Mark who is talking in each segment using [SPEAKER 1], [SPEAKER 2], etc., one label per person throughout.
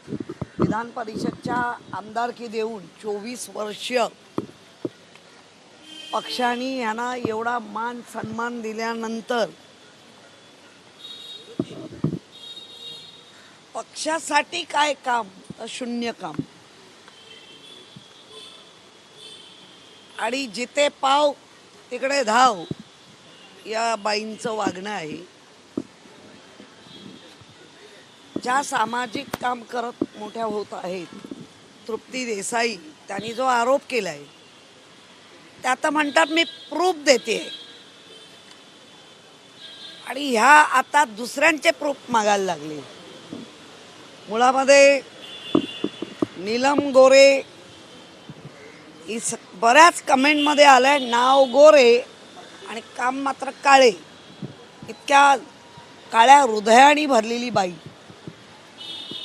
[SPEAKER 1] विधान परिषदच्या आमदारकी देऊन 24 वर्ष पक्षाने यांना एवढा मान सन्मान दिल्यानंतर पक्षासाठी काय काम तर शून्य काम. आणि जिथे पाव तिकडे धाव या बाईंचं वागणं आहे. ज्या सामाजिक काम करत मोठ्या होत आहेत तृप्ती देसाई, त्यांनी जो आरोप केलाय त्यात म्हणतात मी प्रूफ देते, आणि ह्या आता दुसऱ्यांचे प्रूफ मागायला लागले. मुळामध्ये नीलम गोरे बऱ्याच कमेंटमध्ये आलंय नाव गोरे आणि काम मात्र काळे. इतक्या काळ्या हृदयाने भरलेली बाई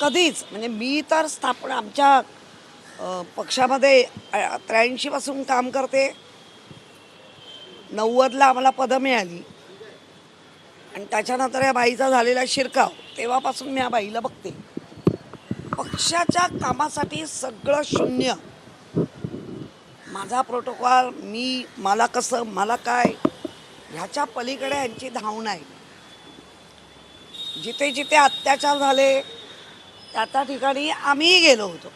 [SPEAKER 1] कधीच, म्हणजे मी तर आमच्या पक्षामध्ये 83 पासून काम करते. 90ला आम्हाला पदं मिळाली आणि त्याच्यानंतर या बाईचा झालेला शिरकाव, तेव्हापासून मी या बाईला बघते. पक्षाच्या कामासाठी सगळं शून्य. माझा प्रोटोकॉल, मला कसं, मला काय, ह्याच्या पलीकडे यांची धावण आहे. जिथे जिथे अत्याचार झाले त्या ठिकाणी आम्हीही गेलो होतो,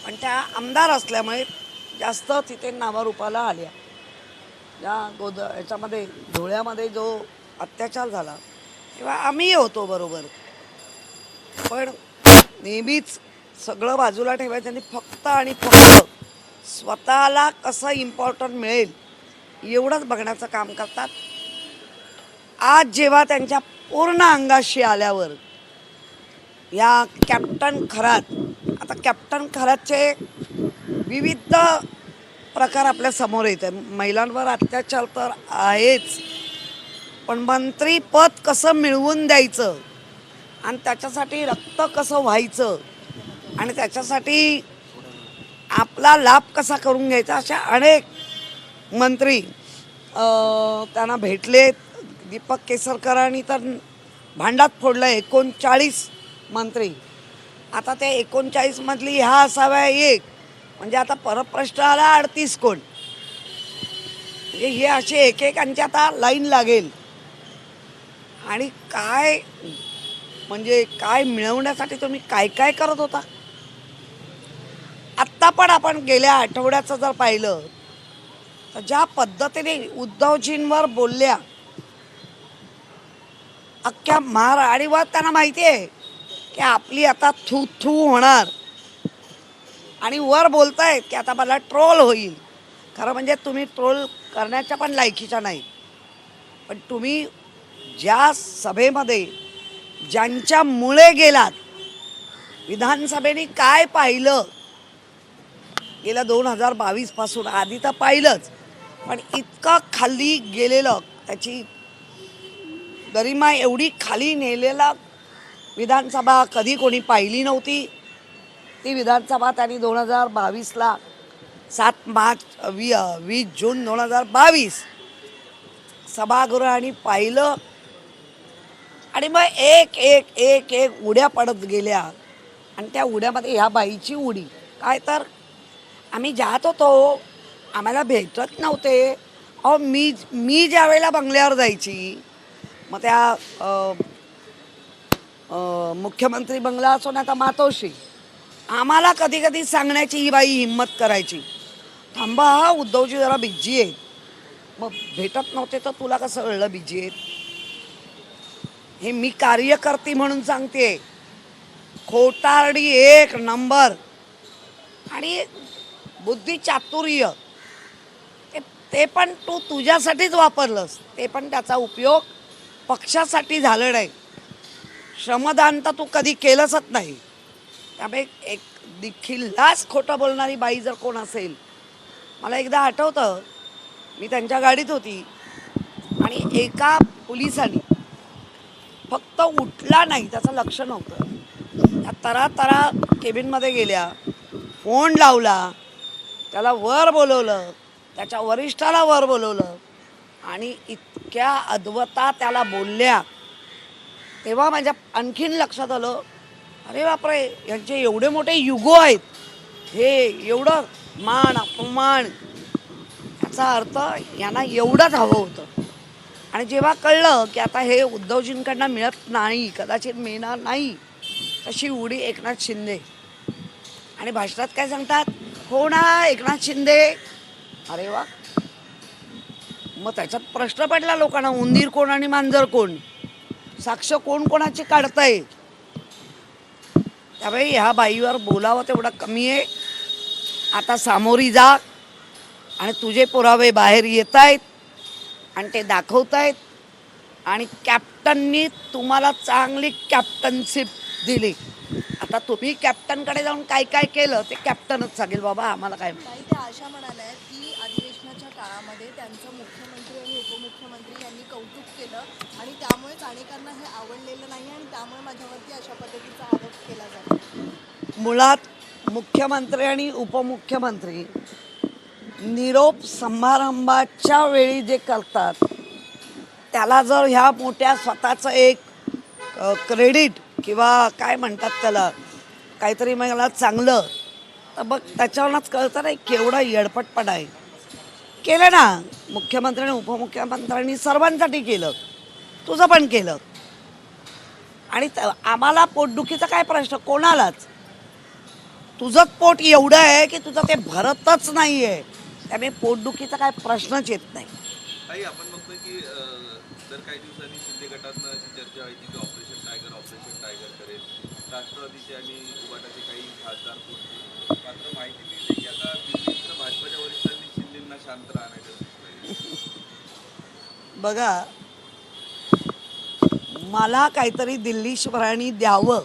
[SPEAKER 1] पण त्या आमदार असल्यामुळे जास्त तिथे नावारूपाला आल्या. याच्यामध्ये धुळ्यामध्ये जो अत्याचार झाला तेव्हा आम्हीही होतो बरोबर. पण नेहमीच सगळं बाजूला ठेवायचं आणि फक्त आणि फक्त स्वतःला कसं इम्पॉर्टंट मिळेल एवढंच बघण्याचं काम करतात. आज जेव्हा त्यांच्या पूर्ण अंगाशी आल्यावर या कॅप्टन खरात, आता कॅप्टन खरातचे विविध प्रकार आपल्या समोर येत आहेत. महिलांवर अत्याचार तर आहेच, पण मंत्रीपद कसं मिळवून द्यायचं आणि त्याच्यासाठी रक्त कसं व्हायचं आणि त्याच्यासाठी आपला लाभ कसा करून घ्यायचा, अशा अनेक मंत्री त्यांना भेटले. दीपक केसरकरांनी तर भांडात फोडलं 39 मंत्री. आता ते 39 मधली ह्या असाव्या एक, म्हणजे आता परत प्रश्न आला 38 कोण. म्हणजे हे असे एकेकांची आता लाईन लागेल. आणि काय म्हणजे काय मिळवण्यासाठी तुम्ही काय काय करत होता. आत्ता पण आपण गेल्या आठवड्याचं जर पाहिलं तर ज्या पद्धतीने उद्धवजींवर बोलल्या अख्ख्या आणि वर त्यांना माहिती आहे की आपली आता थू थू होणार, आणि वर बोलतायत की आता मला ट्रोल होईल. खरं म्हणजे तुम्ही ट्रोल करण्याच्या पण लायकीच्या नाही. पण तुम्ही ज्या सभेमध्ये ज्यांच्यामुळे गेलात, विधानसभेने काय पाहिलं गेल्या 2022 पासून, आधी तर पाहिलंच, पण इतकं खाली गेलेलं, त्याची गरिमा एवढी खाली नेलेला विधानसभा कधी कोणी पाहिली नव्हती. ती विधानसभा त्यांनी 2022ला 20 जून 2022 सभागृहाने पाहिलं. आणि मग एक एक एक एक उड्या पडत गेल्या. आणि त्या उड्यामध्ये ह्या बाईची उडी काय, तर आम्ही जात होतो, आम्हाला भेटत नव्हते. अहो मी ज्या वेळेला बंगल्यावर जायची, मग त्या मुख्यमंत्री बंगला असो ना आता मातोश्री, आम्हाला कधी कधी सांगण्याची ही बाई हिंमत करायची, थांबा हा उद्धवजी जरा बिझी आहेत. मग भेटत नव्हते तर तुला कसं कळलं बिझी आहेत. हे मी कार्यकर्ती म्हणून सांगते. खोटारडी एक नंबर. आणि बुद्धी चातुर्य ते पण तू तुझ्यासाठीच वापरलंस, ते पण त्याचा उपयोग पक्षासाठी झालं नाही. श्रमदान तर तू कधी केलंच नाही. त्यामुळे एक देखीलच खोटं बोलणारी बाई जर कोण असेल, मला एकदा आठवतं, मी त्यांच्या गाडीत होती आणि एका पोलिसाने फक्त उठला नाही, त्याचं लक्ष नव्हतं, त्या तरा केबिनमध्ये गेल्या, फोन लावला, त्याला वर बोलवलं, त्याच्या वरिष्ठाला वर बोलवलं आणि इतक्या अद्वता त्याला बोलल्या. तेव्हा माझ्या आणखीन लक्षात आलं अरे बापरे, यांचे एवढे मोठे युगो आहेत, हे एवढं मान अपमान, याचा अर्थ यांना एवढंच हवं होतं. आणि जेव्हा कळलं की आता हे उद्धवजींकडनं मिळत नाही, कदाचित मिळणार नाही, तशी उडी एकनाथ शिंदे. आणि भाषणात काय सांगतात, कोण हा एकनाथ शिंदे. अरे वा, मग त्याच्यात प्रश्न पडला लोकांना, उंदीर कोण आणि मांजर कोण, साक्ष कोण कोणाची काढताय. त्यामुळे ह्या बाईवर बोलावं तेवढं कमी आहे. आता सामोरी जा आणि तुझे पुरावे बाहेर येत आहेत आणि ते दाखवत आहेत. आणि कॅप्टननी तुम्हाला चांगली कॅप्टनशिप दिली. आता तुम्ही कॅप्टनकडे जाऊन काय काय केलं ते कॅप्टनच सांगेल बाबा, आम्हाला काय.
[SPEAKER 2] नाही, त्या आशा म्हणाल्या की अधिवेशनाच्या काळामध्ये त्यांचं मुख्यमंत्री आणि उपमुख्यमंत्री यांनी कौतुक केलं आणि त्यामुळेच अनेकांना हे आवडलेलं नाही आणि त्यामुळे माझ्यावरती अशा पद्धतीचा आरोप केला जातो.
[SPEAKER 1] मुळात मुख्यमंत्री आणि उपमुख्यमंत्री निरोप समारंभाच्या वेळी जे करतात त्याला जर ह्या मोठ्या स्वतःचं एक क्रेडिट किंवा काय म्हणतात त्याला, काहीतरी मला चांगलं, तर मग त्याच्यावरच कळतं नाही केवढा येडपटपणा आहे. केलं ना मुख्यमंत्री आणि उपमुख्यमंत्र्यांनी, सर्वांसाठी केलं, तुझं पण केलं. आणि आम्हाला पोटदुखीचा काय प्रश्न, कोणालाच. तुझंच पोट एवढं आहे की तुझं ते भरतच नाही आहे, त्यामुळे पोटदुखीचा काय प्रश्नच येत नाही.
[SPEAKER 3] ताई, आपण बघतोय की दर काही दिवसांनी शिंदे गटातनं अशी चर्चा व्हायची की ऑपरेशन टायगर करेल. राष्ट्रवादीचे आणि उबाटाचे काही खासदार पोहोचले, मात्र माहिती मिळते की आता दिल्लीतनं भाजपच्या वरिष्ठांनी शिंदेंना शांत राहण्याचं सुचवलंय.
[SPEAKER 1] बघा, मला काहीतरी दिल्लीश्वरांनी द्यावं,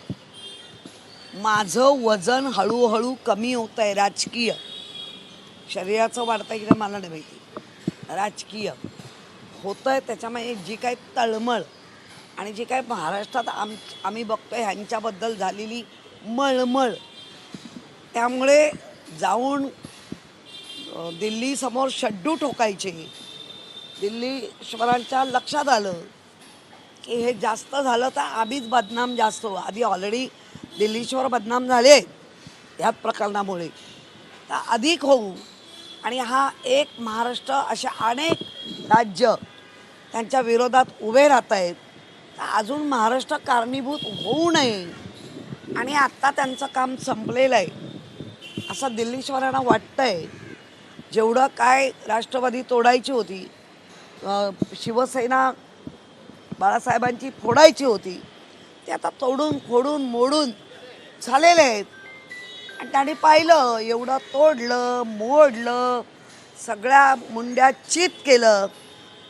[SPEAKER 1] माझं वजन हळूहळू कमी होत आहे, राजकीय. शरीराचं वाढतं की नाही मला नाही माहिती, राजकीय होतं आहे. त्याच्यामुळे जी काही तळमळ आणि जी काही महाराष्ट्रात आम्ही बघतोय ह्यांच्याबद्दल झालेली मळमळ, त्यामुळे जाऊन दिल्लीसमोर शड्डू ठोकायचे. दिल्लीश्वरांच्या लक्षात आलं की हे जास्त झालं तर आम्हीच बदनाम जास्त हो. आधी ऑलरेडी दिल्लीश्वर बदनाम झाले ह्याच प्रकरणामुळे, तर अधिक होऊ. आणि हा एक महाराष्ट्र, अशा अनेक राज्य त्यांच्या विरोधात उभे राहत आहेत. तर अजून महाराष्ट्र कारणीभूत होऊ नये. आणि आत्ता त्यांचं काम संपलेलं आहे असं दिल्लीश्वरांना वाटतं आहे. जेवढं काय राष्ट्रवादी तोडायची होती, शिवसेना बाळासाहेबांची फोडायची होती, ते आता तोडून फोडून मोडून झालेले आहेत. आणि त्यांनी पाहिलं, एवढं तोडलं मोडलं, सगळ्या मुंड्या चित केलं,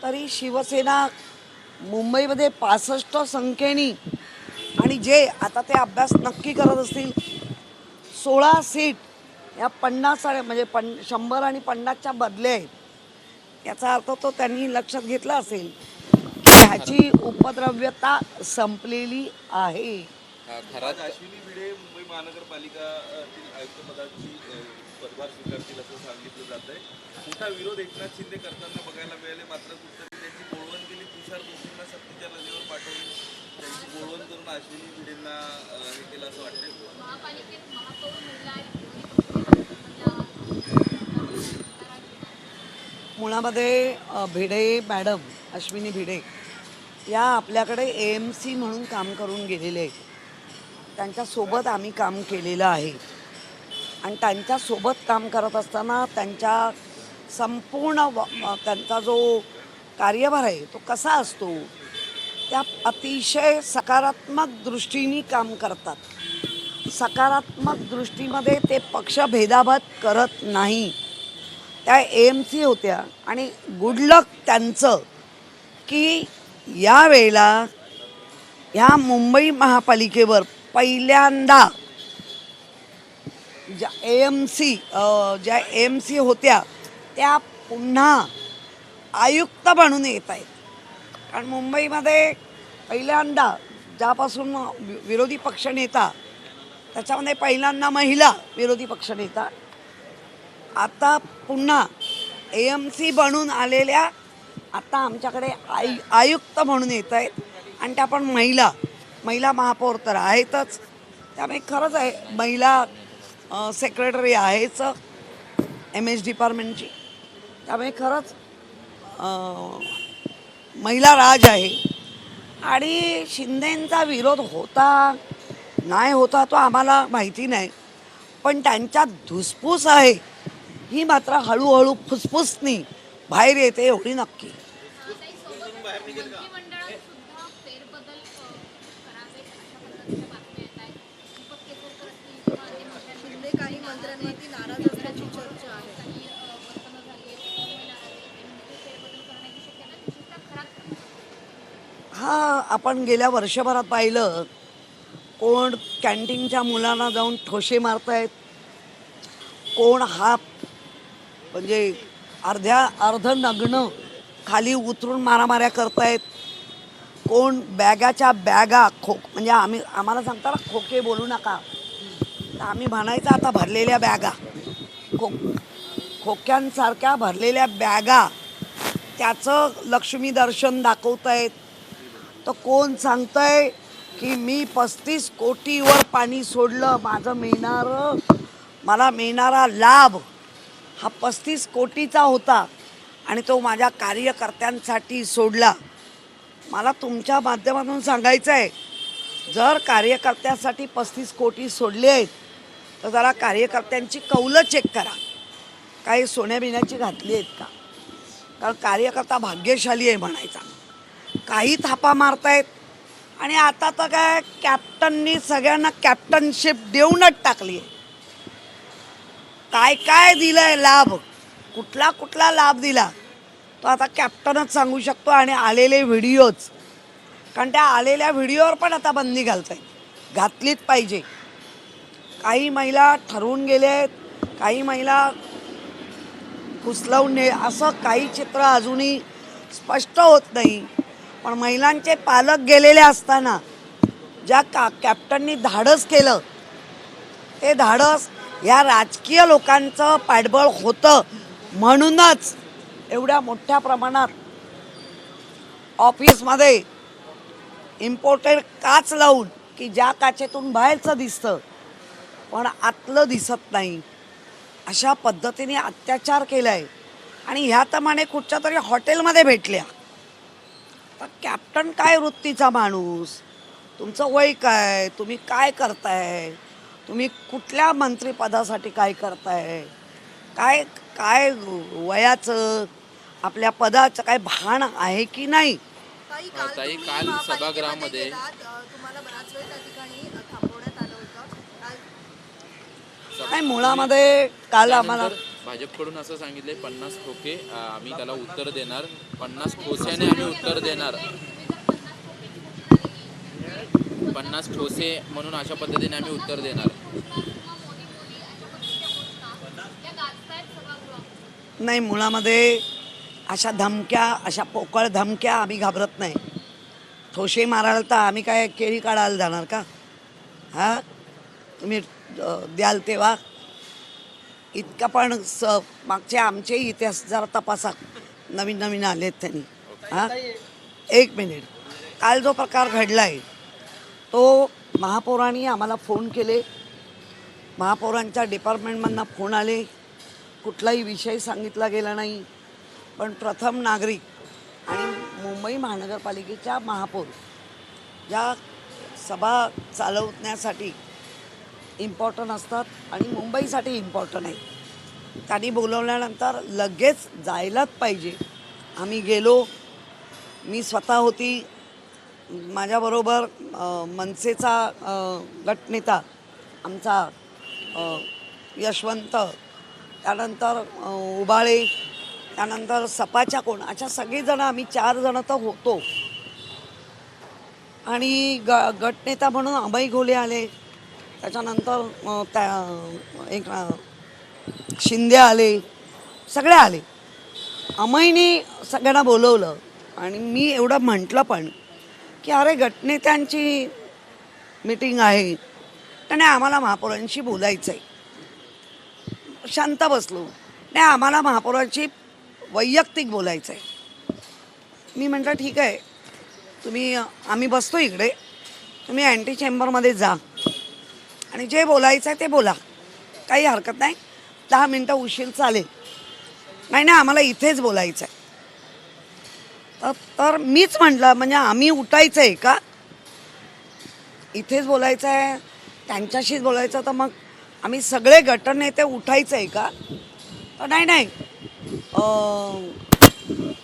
[SPEAKER 1] तरी शिवसेना मुंबईमध्ये 65 संख्येने, आणि जे आता ते अभ्यास नक्की करत असतील, 16 सीट या 50 म्हणजे 100 आणि 50च्या बदले आहेत. याचा अर्थ तो त्यांनी लक्षात घेतला असेल की ह्याची उपद्रव्यता संपलेली आहे.
[SPEAKER 3] आज अश्विनी भिडे मुंबई महानगरपालिकातील आयुक्तपदाची पदभार स्वीकारतील असं सांगितलं जात आहे. मोठा विरोध एकनाथ शिंदे करताना बघायला मिळाले, मात्र कुठतरी त्यांची बोलवण केली. तुषार दोषींना सक्तीच्या नदीवर पाठवून त्यांची बोलवण करून अश्विनी भिडेंना हे केलं असं वाटतंय.
[SPEAKER 1] मुळामध्ये भिडे मॅडम, अश्विनी भिडे या आपल्याकडे AMC म्हणून काम करून गेलेले आहेत. त्यांच्यासोबत आम्ही काम केलेलं आहे. आणि त्यांच्यासोबत काम करत असताना त्यांच्या संपूर्ण त्यांचा जो कार्यभार आहे तो कसा असतो, त्या अतिशय सकारात्मक दृष्टीने काम करतात. सकारात्मक दृष्टीमध्ये ते पक्षभेदाभेद करत नाही. त्या AMC होत्या. आणि गुड लक त्यांचं की यावेळेला ह्या मुंबई महापालिकेवर पहिल्यांदा ज्या AMC होत्या त्या पुन्हा आयुक्त म्हणून येत आहेत. कारण मुंबईमध्ये पहिल्यांदा ज्यापासून विरोधी पक्षनेता, त्याच्यामध्ये पहिल्यांदा महिला विरोधी पक्षनेता, आता पुन्हा AMC बनून आलेल्या आता आमच्याकडे आयुक्त म्हणून येत आहेत. आणि त्या पण महिला महापौर तर आहेतच, त्यामुळे खरंच आहे महिला सेक्रेटरी आहेच MS डिपार्टमेंटची. त्यामुळे खरंच महिला राज आहे. आणि शिंदेंचा विरोध होता नाही होता तो आम्हाला माहिती नाही, पण त्यांच्यात धुसफूस आहे ही मात्र हळूहळू फुसफुसनी बाहेर येते एवढी नक्की.
[SPEAKER 4] मंत्रिमंडळात सुद्धा फेरबदल करावे अशा पद्धतीच्या बातम्या येत आहेत. दीपक केसरकर असतील किंवा अन्य मंत्र्यांनी
[SPEAKER 2] शिंदे काही मंत्र्यांवरती नाराज असल्याची चर्चा आहे.
[SPEAKER 4] काही वर्तणूक झाली आहे, त्यामुळे नाराज आहेत. आणि फेरबदल करण्याची शक्यता आहे, विशेषतः खराब.
[SPEAKER 1] हा आपण गेल्या वर्षभरात पाहिलं कोण कॅन्टीनच्या मुलांना जाऊन ठोसे मारतायत, कोण हात म्हणजे अर्ध नग्न खाली उतरून मारामाऱ्या करतायत, कोण बॅगाच्या बॅगा म्हणजे आम्हाला सांगता ना खोके बोलू नका, तर आम्ही म्हणायचं आता भरलेल्या बॅगा खोक्यांसारख्या भरलेल्या बॅगा त्याचं लक्ष्मी दर्शन दाखवतायत. तर कोण सांगतंय की मी 35 कोटीवर पाणी सोडलं, मला मिळणारा लाभ हा 35 कोटीचा होता आणि तो माझ्या कार्यकर्त्यांसाठी सोडला. मला तुमच्या माध्यमातून सांगायचं आहे, जर कार्यकर्त्यासाठी 35 कोटी सोडले आहेत तर जरा कार्यकर्त्यांची कौलं चेक करा, काही सोन्या बिन्याची घातली आहेत का. कारण कार्यकर्ता भाग्यशाली आहे म्हणायचा. काही थापा मारतायत आणि आता तर काय कॅप्टननी सगळ्यांना कॅप्टनशिप देऊनच टाकली आहे. काय काय दिलंय लाभ, कुठला लाभ दिला तो आता कॅप्टनच सांगू शकतो. आणि आलेले व्हिडिओज, कारण त्या आलेल्या व्हिडिओवर पण आता बंदी घातलीच पाहिजे. काही महिला ठरवून गेले आहेत, काही महिला फुसलवून असं काही चित्र अजूनही स्पष्ट होत नाही. पण महिलांचे पालक गेलेले असताना ज्या कॅप्टननी धाडस केलं ते धाडस या राजकीय लोकांचं पाठबळ होतं, म्हणूनच एवढ्या मोठ्या प्रमाणात ऑफिसमध्ये इम्पोर्टेड काच लावून की ज्या काचेतून बाहेरचं दिसतं पण आतलं दिसत नाही, अशा पद्धतीने अत्याचार केला आहे. आणि ह्या तमाने कुठच्या तरी हॉटेलमध्ये भेटल्या. तर कॅप्टन काय वृत्तीचा माणूस, तुमचं वय काय, तुम्ही काय करताय, तुम्ही कुठल्या मंत्रिपदासाठी काय करताय, काय काय वयाचं आपल्या पदाचं काय भान आहे की नाही.
[SPEAKER 2] ताई, काल सभागृहामध्ये तुम्हाला बराच वेळ त्या ठिकाणी थांबवण्यात आलं होतं.
[SPEAKER 1] नाही, मुळामध्ये काल आम्हाला
[SPEAKER 5] भाजपकडून असं सांगितले 50 खोके आम्ही त्याला उत्तर देणार, 50 ठोस्याने आम्ही उत्तर देणार, 50 ठोसे म्हणून अशा पद्धतीने आम्ही उत्तर देणार.
[SPEAKER 1] नाही, मुळामध्ये अशा धमक्या, अशा पोकळ धमक्या आम्ही घाबरत नाही. ठोसे मारायला तर आम्ही काय केळी काढायला जाणार का. हां, तुम्ही द्याल तेव्हा इतका पण मागचे आमचे इतिहास जरा तपासा, नवीन आलेत त्यांनी. हां, एक मिनिट. काल जो प्रकार घडला आहे तो महापौरांनी आम्हाला फोन केले, महापौरांच्या डिपार्टमेंटमधनं फोन आले, कुठलाही विषय सांगितला गेला नाही. पण प्रथम नागरिक आणि मुंबई महानगरपालिकेच्या महापौर या सभा चालवण्यासाठी इम्पॉर्टंट असतात आणि मुंबईसाठी इम्पॉर्टंट आहे. त्यांनी बोलवल्यानंतर लगेच जायलाच पाहिजे. आम्ही गेलो, मी स्वतः होती, माझ्याबरोबर मनसेचा गटनेता आमचा यशवंत, त्यानंतर उबाळे, त्यानंतर सपाच्या कोण, अशा सगळेजणं आम्ही 4 जणं तर होतो. आणि गटनेता म्हणून अभय घोले आले, त्याच्यानंतर एक शिंदे आले, सगळे आले. अमयनी सगळ्यांना बोलवलं आणि मी एवढं म्हटलं पण की अरे गटनेत्यांची मीटिंग आहे आणि आम्हाला महापौरांशी बोलायचं आहे. शांत बसलो, नाही आम्हाला महापौरांशी वैयक्तिक बोलायचं आहे. मी म्हटलं ठीक आहे, आम्ही बसतो इकडे, तुम्ही अँटी चेंबरमध्ये जा. आणि जे बोलायचं आहे ते बोला, काही हरकत नाही. 10 मिनटं उशीर चालेल. नाही आम्हाला इथेच बोलायचं आहे. तर मीच म्हटलं म्हणजे आम्ही उठायचं आहे का? इथेच बोलायचं आहे, त्यांच्याशीच बोलायचं, तर मग आम्ही सगळे गटनेते उठायचं आहे का? तर नाही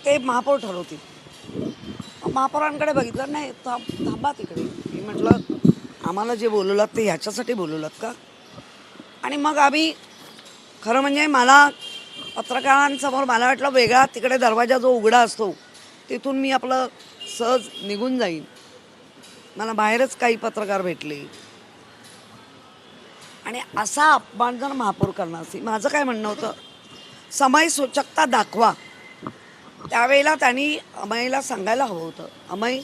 [SPEAKER 1] ते महापौर ठरवतील. महापौरांकडे बघितलं, नाही थांबा तिकडे. मी म्हटलं आम्हाला जे बोलवलात ते ह्याच्यासाठी बोलवलात का? आणि मग आम्ही खरं म्हणजे मला पत्रकारांसमोर मला वाटलं वेगळा तिकडे दरवाजा जो उघडा असतो तिथून मी आपलं सहज निघून जाईन. मला बाहेरच काही पत्रकार भेटले आणि असा अपमान जर महापौर करणार असेल, माझं काय म्हणणं होतं, समय सूचकता दाखवा. त्यावेळेला त्यांनी अमयला सांगायला हवं होतं, अमय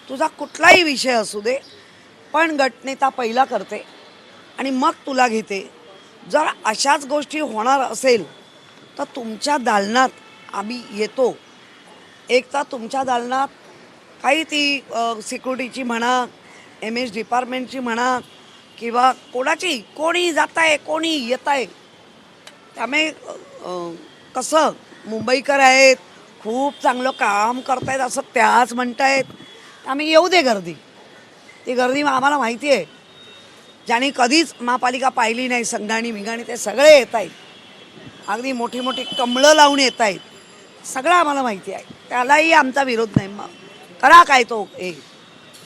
[SPEAKER 1] तुझा कुठलाही विषय असू दे, पण गटनेता पहिला करते आणि मग तुला घेते. जर अशाच गोष्टी होणार असेल तर तुमच्या दालनात आम्ही येतो. एक तर तुमच्या दालनात काही ती सिक्युरिटीची म्हणा, MS डिपार्टमेंटची म्हणा, किंवा कोणी जात आहे कोणी येत आहे. त्यामुळे कसं मुंबईकर आहेत, खूप चांगलं काम करतायत असं त्याच म्हणतायत. आम्ही येऊ दे गर्दी, ती गर्दी आम्हाला माहिती आहे. ज्यांनी कधीच महापालिका पाहिली नाही, संघाणी मिघाणी, ते सगळे येत आहेत. अगदी मोठी मोठी कमळं लावून येत आहेत. सगळं आम्हाला माहिती आहे, त्यालाही आमचा विरोध नाही. मग करा काय तो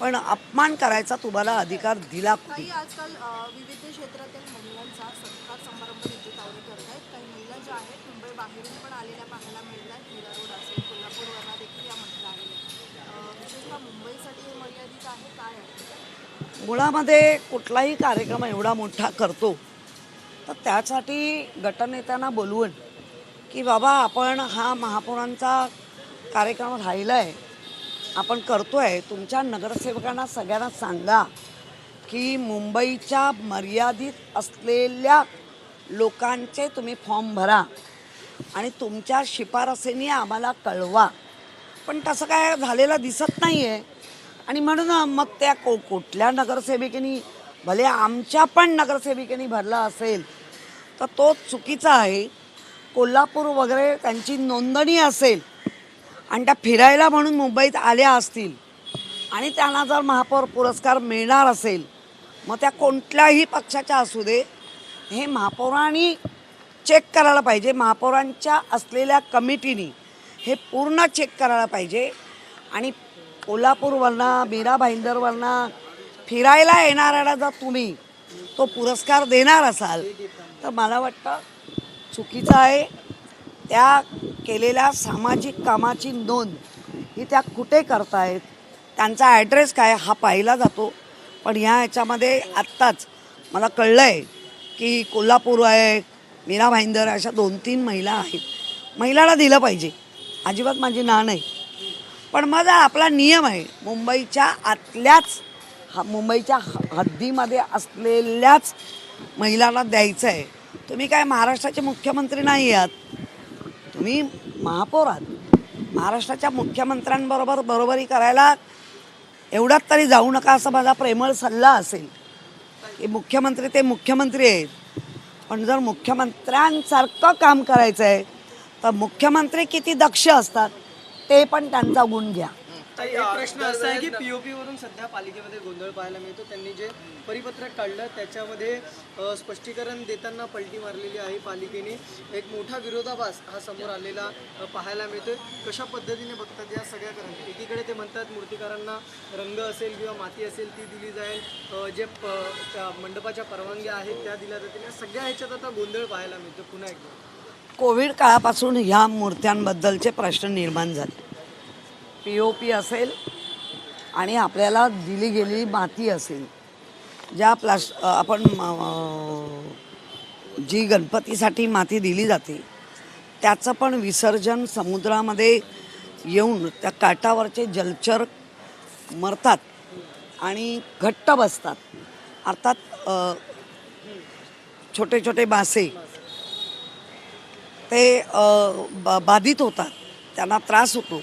[SPEAKER 1] पण अपमान करायचा तुम्हाला अधिकार दिला कुठे?
[SPEAKER 2] काही आजकाल विविध क्षेत्रातील महिलांचा सत्कार समारंभ निधी तावडे करत आहेत. काही महिला ज्या आहेत मुंबई बाहेरून पण आलेल्या पाहायला मिळतात. मीरा रोड असेल, कोल्हापूरवरनं देखील या महिला आलेल्या. विशेषतः मुंबईसाठी हे मर्यादित आहे, काय आहे?
[SPEAKER 1] मुळामध्ये कुठलाही कार्यक्रम एवढा मोठा करतो तर त्यासाठी गटनेत्यांना बोलवून की बाबा आपण हा महापौरांचा कार्यक्रम राहिला आहे, आपण करतो आहे, तुमच्या नगरसेवकांना सगळ्यांना सांगा की मुंबईच्या मर्यादित असलेल्या लोकांचे तुम्ही फॉर्म भरा आणि तुमच्या शिफारसीने आम्हाला कळवा. पण तसं काय झालेलं दिसत नाही आहे. आणि म्हणून मग त्या कुठल्या नगरसेविकेनी, भले आमच्या पण नगरसेविकेनी भरला असेल तर तो चुकीचा आहे. कोल्हापूर वगैरे त्यांची नोंदणी असेल आणि त्या फिरायला म्हणून मुंबईत आल्या असतील आणि त्यांना जर महापौर पुरस्कार मिळणार असेल, मग त्या कोणत्याही पक्षाच्या असू दे, हे महापौरांनी चेक करायला पाहिजे. महापौरांच्या असलेल्या कमिटीनी हे पूर्ण चेक करायला पाहिजे. आणि कोल्हापूरवरनं, मीरा भाईंदरवरनं फिरायला येणाऱ्याला जर तुम्ही तो पुरस्कार देणार असाल तर मला वाटतं चुकीचं आहे. त्या केलेल्या सामाजिक कामाची नोंद ही त्या कुठे करतायत, त्यांचा ॲड्रेस काय हा पाहिला जातो. पण ह्याच्यामध्ये आत्ताच मला कळलं आहे की कोल्हापूर आहे, मीरा भाईंदर, अशा 2-3 महिला आहेत. महिलाला दिलं पाहिजे, अजिबात माझी ना नाही. पण मग आपला नियम आहे मुंबईच्या आतल्याच मुंबईच्या हद्दीमध्ये असलेल्याच महिलांना द्यायचं आहे. तुम्ही काय महाराष्ट्राचे मुख्यमंत्री नाही आहात, तुम्ही महापौर आहात. महाराष्ट्राच्या मुख्यमंत्र्यांबरोबर बरोबरी करायला एवढ्यात तरी जाऊ नका, असं माझा प्रेमळ सल्ला असेल. की मुख्यमंत्री ते मुख्यमंत्री आहेत, पण जर मुख्यमंत्र्यांसारखं काम करायचं आहे तर मुख्यमंत्री किती दक्ष असतात ते पण त्यांचा गुण घ्या.
[SPEAKER 6] एक प्रश्न असा आहे की POP वरून सध्या पालिकेमध्ये गोंधळ पाहायला मिळतो. त्यांनी जे परिपत्रक काढलं त्याच्यामध्ये स्पष्टीकरण देताना पलटी मारलेली आहे पालिकेने. एक मोठा विरोधाभास हा समोर आलेला पाहायला मिळतोय. कशा पद्धतीने बघतात या सगळ्या करांना? एकीकडे ते म्हणतात मूर्तिकारांना रंग असेल किंवा माती असेल ती दिली जाईल, जे मंडपाच्या परवानग्या आहेत त्या दिल्या जातील. या सगळ्या ह्याच्यात आता गोंधळ पाहायला मिळतो पुन्हा एकदा.
[SPEAKER 1] कोविड काळापासून ह्या मूर्त्यांबद्दलचे प्रश्न निर्माण झाले. POP असेल आणि आपल्याला दिली गेलेली माती असेल, ज्या आपण जी गणपतीसाठी माती दिली जाते त्याचं पण विसर्जन समुद्रामध्ये येऊन त्या काठावरचे जलचर मरतात आणि घट्ट बसतात. अर्थात छोटे छोटे मासे ते बाधित होतात, त्यांना त्रास होतो.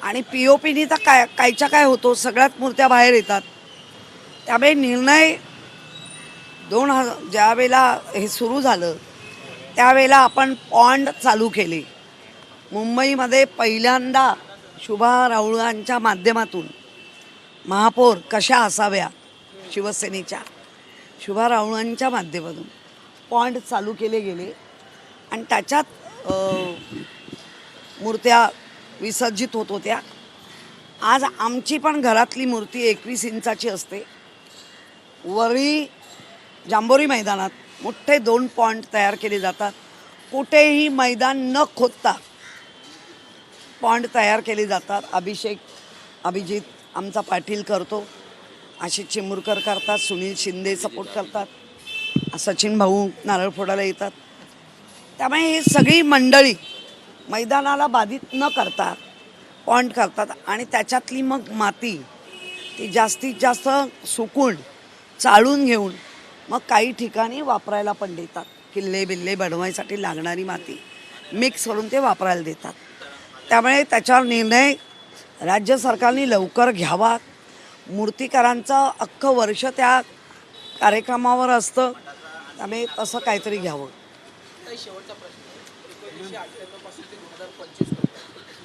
[SPEAKER 1] आणि POPनी तर कायच्या काय होतो, सगळ्यात मूर्त्या बाहेर येतात. त्यामुळे निर्णय ज्यावेळेला हे सुरू झालं त्यावेळेला आपण पॉन्ड चालू केले. मुंबईमध्ये पहिल्यांदा शुभा राऊळांच्या माध्यमातून महापौर कशा असाव्या शिवसेनेच्या, शुभा राऊळांच्या माध्यमातून पॉन्ड चालू केले गेले आणि त्याच्यात मूर्त्या विसर्जित होत होत्या. आज आमची पण घरातली मूर्ती 21 इंचाची असते. वरी जांभोरी मैदानात मोठे 2 पॉइंट तयार केले जातात. कुठेही मैदान न खोदता पॉइंट तयार केले जातात. अभिजित आमचा पाटील करतो, आशिष चिमुरकर करतात, सुनील शिंदे सपोर्ट करतात, सचिन भाऊ नारळ फोडायला येतात. त्यामुळे ही सगळी मंडळी मैदानाला बाधित न करता पॉइंट करतात आणि त्याच्यातली मग माती ती जास्तीत जास्त सुकून चाळून घेऊन मग काही ठिकाणी वापरायला पण देतात. किल्ले बिल्ले बनवायसाठी लागणारी माती मिक्स करून ते वापरायला देतात. त्यामुळे त्याच्यावर निर्णय राज्य सरकारने लवकर घ्यावा. मूर्तिकारांचं अख्खं वर्ष त्या कार्यक्रमावर असतं, त्यामुळे तसं काहीतरी घ्यावं.
[SPEAKER 6] काही शेवटचा प्रश्न. 1998 पासून ते 2025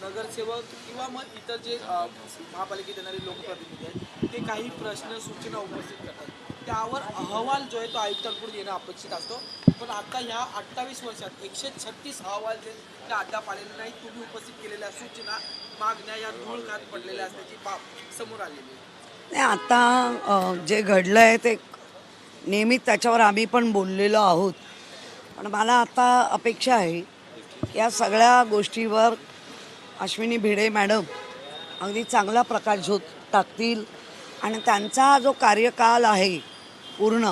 [SPEAKER 6] नगरसेवक किंवा मग इतर जे महापालिकेत येणारे लोकप्रतिनिधी आहेत ते काही प्रश्न सूचना उपस्थित करतात. त्यावर अहवाल जो आहे तो आयुक्तांकडून येणं अपेक्षित असतो. पण आता ह्या 28 वर्षात 136 अहवाल जे त्या अद्याप आलेले नाही. तुम्ही उपस्थित केलेल्या सूचना मागण्या या धूळ खात पडलेल्या असल्याची बाब समोर आलेली आहे.
[SPEAKER 1] नाही, आता जे घडलं आहे ते नेहमी त्याच्यावर आम्ही पण बोललेलो आहोत. पण मला आता अपेक्षा आहे की या सगळ्या गोष्टीवर अश्विनी भिडे मॅडम अगदी चांगला प्रकाशझोत टाकतील आणि त्यांचा जो कार्यकाल आहे पूर्ण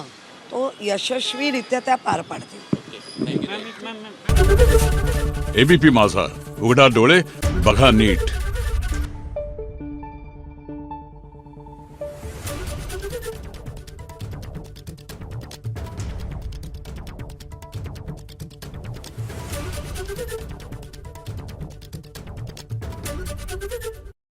[SPEAKER 1] तो यशस्वीरित्या त्या पार पाडतील.
[SPEAKER 7] एबीपी माझा, उघडा डोळे बघा नीट.